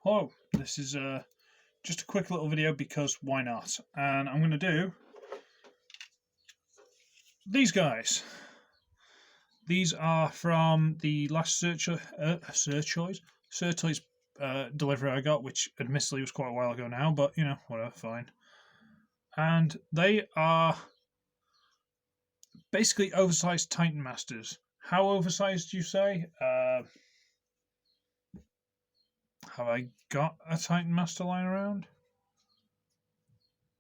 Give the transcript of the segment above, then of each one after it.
Hello, this is just a quick little video because why not? And I'm going to do these guys. These are from the last SirToys delivery I got, which admittedly was quite a while ago now, but you know, whatever, fine. And they are basically oversized Titan Masters. How oversized, you say? Have I got a Titan Master lying around?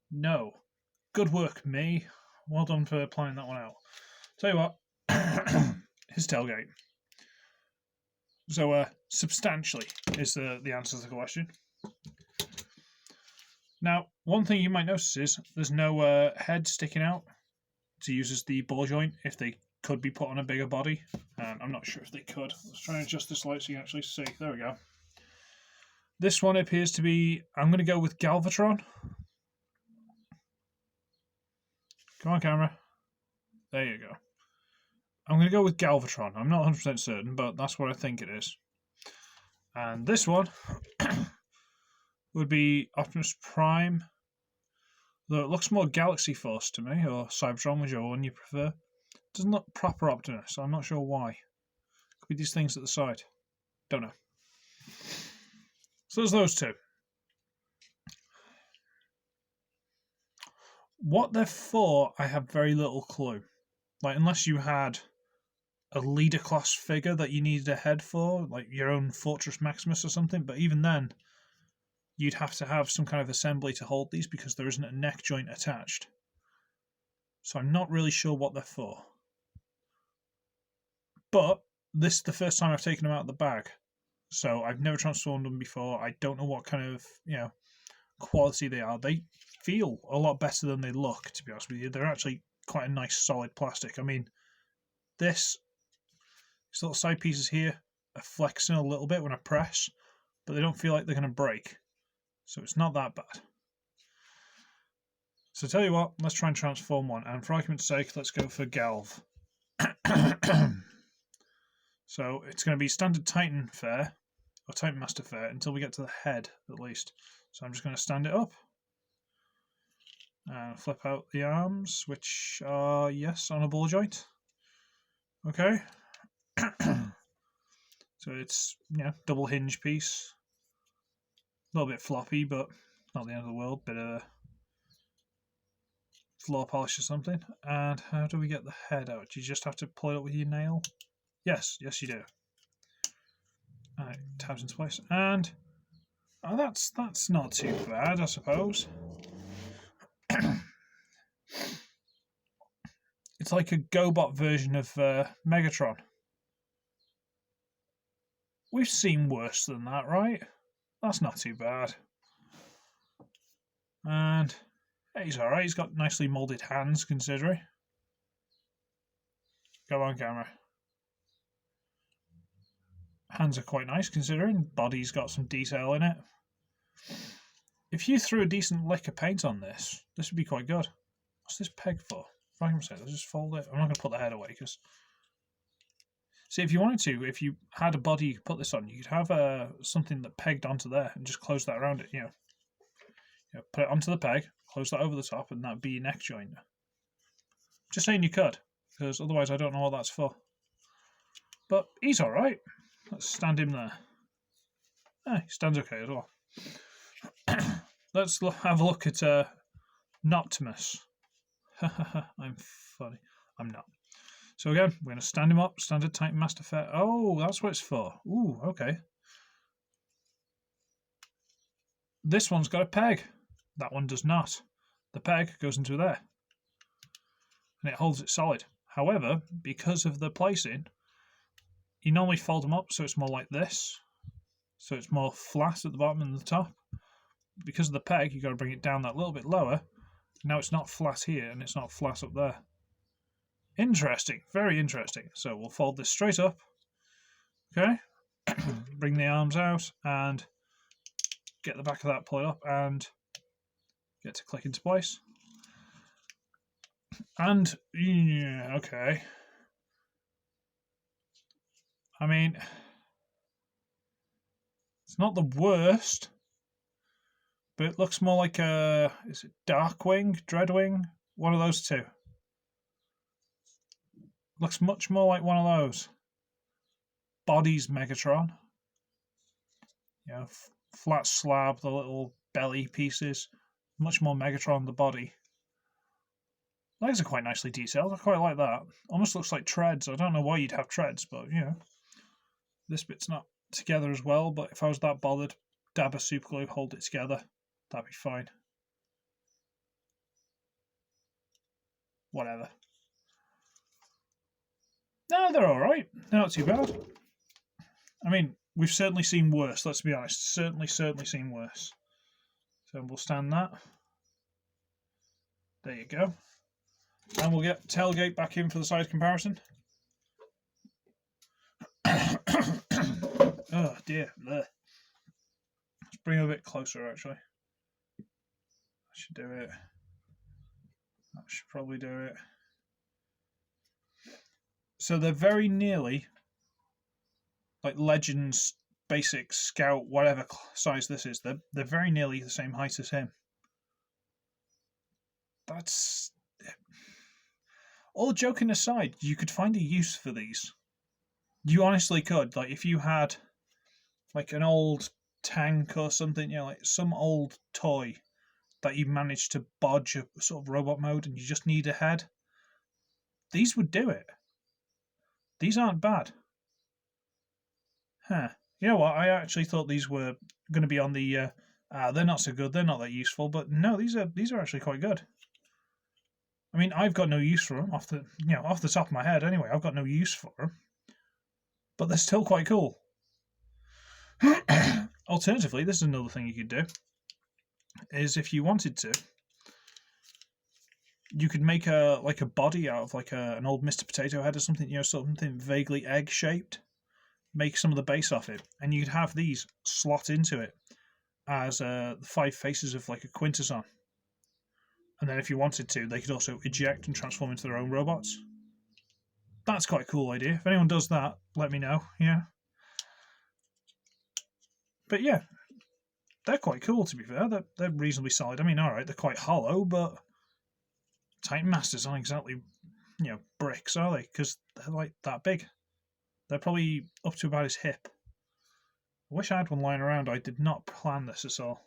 No. Good work, me. Well done for planning that one out. Tell you what, his tailgate. So, substantially is the answer to the question. Now, one thing you might notice is there's no head sticking out to use as the ball joint if they could be put on a bigger body. I'm not sure if they could. Let's try and adjust this light so you can actually see. There we go. This one appears to be, I'm going to go with Galvatron. Come on, camera. There you go. I'm going to go with Galvatron. I'm not 100% certain, but that's what I think it is. And this one would be Optimus Prime. Though it looks more Galaxy Force to me, or Cybertron, whichever one you prefer. It doesn't look proper Optimus, so I'm not sure why. Could be these things at the side. Don't know. So there's those two. What they're for, I have very little clue. Like, unless you had a leader class figure that you needed a head for, like your own Fortress Maximus or something, but even then, you'd have to have some kind of assembly to hold these because there isn't a neck joint attached. So I'm not really sure what they're for. But this is the first time I've taken them out of the bag. So I've never transformed them before. I don't know what kind of, quality they are. They feel a lot better than they look, to be honest with you. They're actually quite a nice solid plastic. I mean, these little side pieces here are flexing a little bit when I press, but they don't feel like they're going to break. So it's not that bad. So tell you what, let's try and transform one. And for argument's sake, let's go for Galv. So it's going to be standard Titan fare, or Titan Master fare, until we get to the head, at least. So I'm just going to stand it up. And flip out the arms, which are, yes, on a ball joint. Okay. So it's, double hinge piece. A little bit floppy, but not the end of the world. Bit of floor polish or something. And how do we get the head out? Do you just have to pull it up with your nail? Yes, you do. Alright, tabs into place. And that's not too bad, I suppose. It's like a GoBot version of Megatron. We've seen worse than that, right? That's not too bad. And he's alright. He's got nicely moulded hands, considering. Go on, camera. Hands are quite nice, considering. Body's got some detail in it. If you threw a decent lick of paint on this, this would be quite good. What's this peg for? If I can say, let's just fold it. I'm not going to put the head away because. See, if you wanted to, if you had a body you could put this on, you could have something that pegged onto there and just close that around it. Put it onto the peg, close that over the top, and that'd be your neck joint. Just saying you could, because otherwise I don't know what that's for. But he's all right. Let's stand him there. He stands okay as well. Let's have a look at Noptimus. I'm funny. I'm not. So again, we're going to stand him up. Standard Titan Master fare. Oh, that's what it's for. Ooh, okay. This one's got a peg. That one does not. The peg goes into there. And it holds it solid. However, because of the placing, you normally fold them up so it's more like this. So it's more flat at the bottom and the top. Because of the peg, you've got to bring it down that little bit lower. Now it's not flat here and it's not flat up there. Interesting, very interesting. So we'll fold this straight up. Okay. Bring the arms out and get the back of that, pull it up and get to click into place. And, yeah, okay. I mean, It's not the worst, but it looks more like a... Is it Darkwing? Dreadwing? One of those two. Looks much more like one of those. Body's Megatron. Yeah, flat slab, the little belly pieces. Much more Megatron, the body. Legs are quite nicely detailed. I quite like that. Almost looks like treads. I don't know why you'd have treads, but you know. This bit's not together as well, but if I was that bothered, dab a super glue, hold it together. That'd be fine. Whatever. No, they're alright. They're not too bad. I mean, we've certainly seen worse, let's be honest. Certainly seen worse. So we'll stand that. There you go. And we'll get tailgate back in for the size comparison. Oh dear. Blech. Let's bring it a bit closer actually. I should do it. I should probably do it. So they're very nearly like Legends, Basic, Scout, whatever size this is. They're very nearly the same height as him. That's... All joking aside, you could find a use for these. You honestly could. Like if you had like an old tank or something, you know, like some old toy that you managed to bodge a sort of robot mode and you just need a head, these would do it. These aren't bad. Huh. You know what? I actually thought these were going to be on the they're not so good, they're not that useful, but no, these are actually quite good. I mean, I've got no use for them off the top of my head anyway. I've got no use for them. But they're still quite cool. Alternatively, this is another thing you could do. Is if you wanted to, you could make a body out of like an old Mr. Potato Head or something, you know, something vaguely egg shaped. Make some of the base off it, and you could have these slot into it as the 5 faces of like a Quintesson. And then if you wanted to, they could also eject and transform into their own robots. That's quite a cool idea. If anyone does that, let me know. Yeah. But yeah, they're quite cool to be fair. They're reasonably solid. I mean, alright, they're quite hollow, but Titan Masters aren't exactly, you know, bricks, are they? Because they're like that big. They're probably up to about his hip. I wish I had one lying around. I did not plan this at all.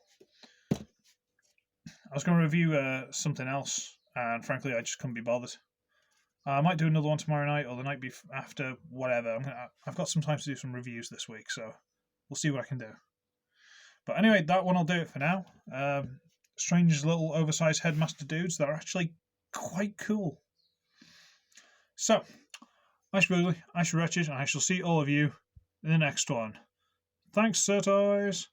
I was going to review something else, and frankly, I just couldn't be bothered. I might do another one tomorrow night or the night after, whatever. I've got some time to do some reviews this week, so we'll see what I can do. But anyway, that one will do it for now. Strange little oversized headmaster dudes that are actually quite cool. So, I should Uglywretch, and I shall see all of you in the next one. Thanks, SirToys.